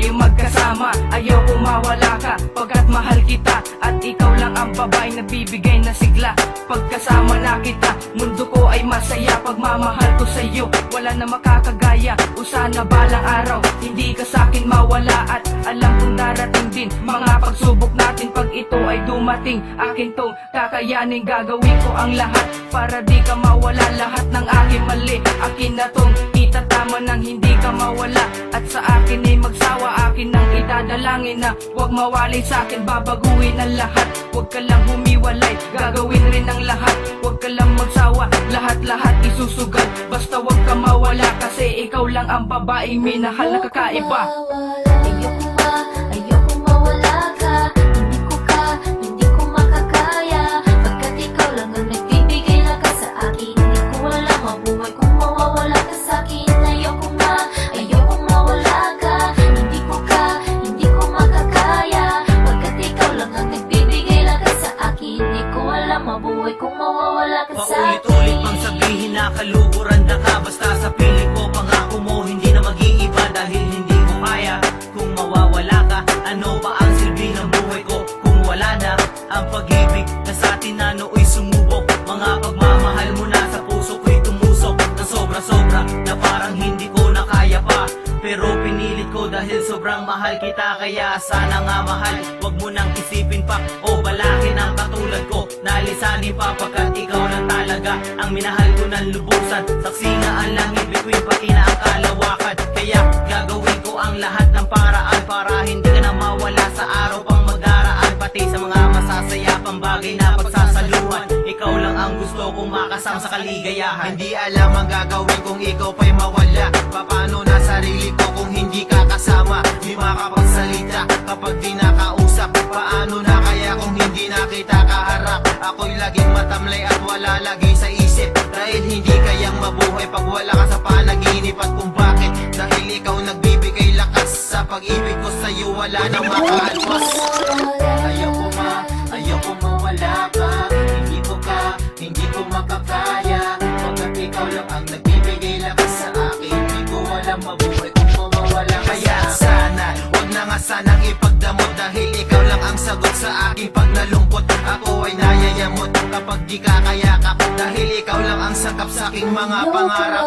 tayong magkasama. Ayoko mawala ka, pagkat mahal kita. At ikaw lang ang babae na bibigay na sigla. Pagkasama na kita, mundo ko ay masaya. Pagmamahal ko sa'yo, wala na makakagaya. O sana balang araw, hindi ka sa'kin mawala. At alam kong darating din mga pagsubok natin. Pag ito ay dumating, akin tong kakayanin. Gagawin ko ang lahat para di ka mawala. Lahat ng aking mali, akin na tong itatama nang hindi ka mawala. At sa akin ay magsawa, akin nang idadalangin na huwag mawalay sa'kin, babaguhin ang lahat. Huwag ka lang humiwalay, gagawin rin ang lahat. Huwag ka lang magsawa, lahat-lahat isusugal. Basta huwag ka mawala, kasi ikaw lang ang babaeng minahal na kakaiba. Ayoko mawala ka. Hindi ko makakaya. Pagkat ikaw lang ang nagbibigay lakas sa akin. Hindi ko alam mabuhay kung mawawala ka sa'kin. Ayoko mawala ka. Hindi ko makakaya. Pagkat ikaw lang ang nagbibigay lakas sa akin. Hindi ko alam mabuhay kung mawawala ka sa'kin. Paulit-ulit pang sabihin na kaluguran na ka. Basta sa piling ko, pangako mo hindi na mag-iiba. Dahil hindi ko kaya kung mawawala ka. Ano ba ang silbi ng buhay ko kung wala na ang pag-ibig na sa atin na nooy sumubok? Mga pagmamahal mo na sa puso ko'y tumusok ng sobra-sobra na parang hindi ko na kaya pa. Pero pinilit ko dahil sobrang mahal kita. Kaya sana nga mahal, wag mo nang isipin pa o balakin ang katulad ko. Nalisanin pa pagkat ikaw lang talaga ang minahal ko ng lubusan. Saksi nga ang langit, bituin pati na ang kalawakan. Kaya gagawin ko ang lahat ng paraan para hindi ka na mawala sa araw pang magdaraan. Pati sa mga masasaya pang bagay na pagsasaluhan. Ikaw lang ang gusto kong makasama sa kaligayahan. Hindi alam ang gagawin kung ikaw pa'y mawala. Paano na sarili ko kung hindi ka kasama? Di makapagsalita kapag di nakausap. Paano na kaya kung hindi na kita kaharap? Ako'y laging matamlay at wala lagi sa isip. Dahil hindi kayang mabuhay pag wala ka sa panaginip. At kung bakit? Dahil ikaw nagbibigay lakas. Sa pag-ibig ko sa'yo wala nang makaalpas. Ayoko mawala ka. Hindi ko makakaya. Pagkat ikaw lang ang nagbibigay lakas sa akin. Hindi ko alam mabuhay kung mawawala ka. Kaya sana, wag na nga sanang ipagdamot. Dahil ikaw lang ang sagot sa akin pag nalungkot. Ako ay nayayamot kapag di ka kayakap. Dahil ikaw lang ang sakap sa aking mga pangarap.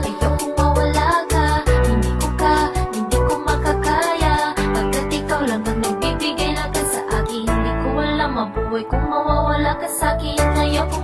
Ayoko mawala ka. Hindi ko makakaya. Pagkat ikaw lang ang nagbibigay lakas sa akin. Hindi ko alam mabuhay kung mawawala ka sa'kin. Ayoko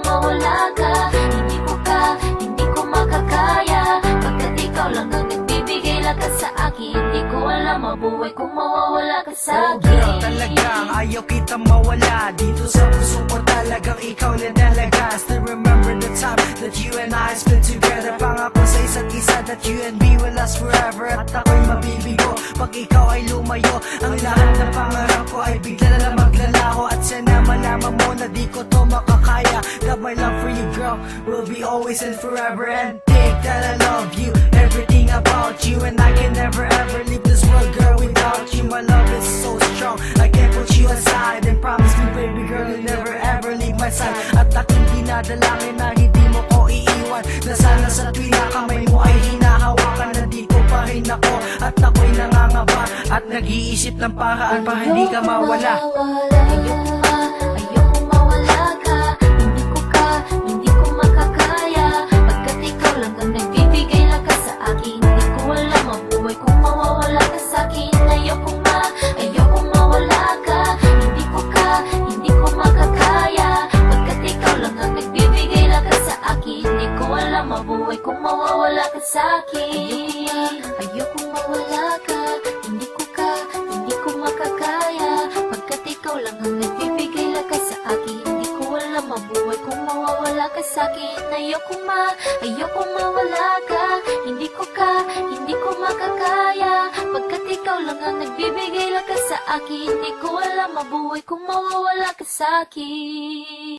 mawala ka. Hindi ko makakaya. Pagkat ikaw lang ang nagbibigay lakas sa akin. Hindi ko alam mabuhay kung mawawala ka sa'kin. Girl, talagang ayaw kita mawala. Dito sa puso ko talagang ikaw na talaga. Still remember the time that you and I spent together. Pangako sa isa't isa that you and me will last forever. At ako'y mabibigo pag ikaw ay lumayo. Ang lahat ng pangarap ko ay bigla na lang maglalaho. At sana malaman mo na di ko to makakaya. Got my love for you, girl, will be always and forever. And think that I love you, everything about you. And I can never ever leave this world, girl, without you. My love is so strong, I can't put you aside. And promise me, baby girl, you'll never ever leave my side. At aking dinadalangin na hindi mo ko iiwan. Na sana sa tuwing na kamay mo ay hinahawakan. Nandito pa rin ako at ako'y nangangaba. At nag-iisip ng paraan para hindi ka mawala. Ayoko mawala ka. Hindi ko makakaya. Pagkat ikaw lang ang nagbibigay lakas sa akin. Hindi ko alam mabuhay kung mawawala ka sa'kin. Ayoko mawala ka. Hindi ko makakaya. Pagkat ikaw lang ang nagbibigay lakas sa akin. Hindi ko alam mabuhay kung mawawala ka sa'kin. Ayoko mawala ka. Hindi ko makakaya. Pagkat ikaw lang ang nagbibigay lakas sa akin. Hindi ko alam mabuhay kung mawawala ka sa'kin. Ayoko mawala ka. Hindi ko makakaya. Pagkat ikaw lang ang nagbibigay lakas sa akin. Hindi ko alam mabuhay kung mawawala ka sa'kin.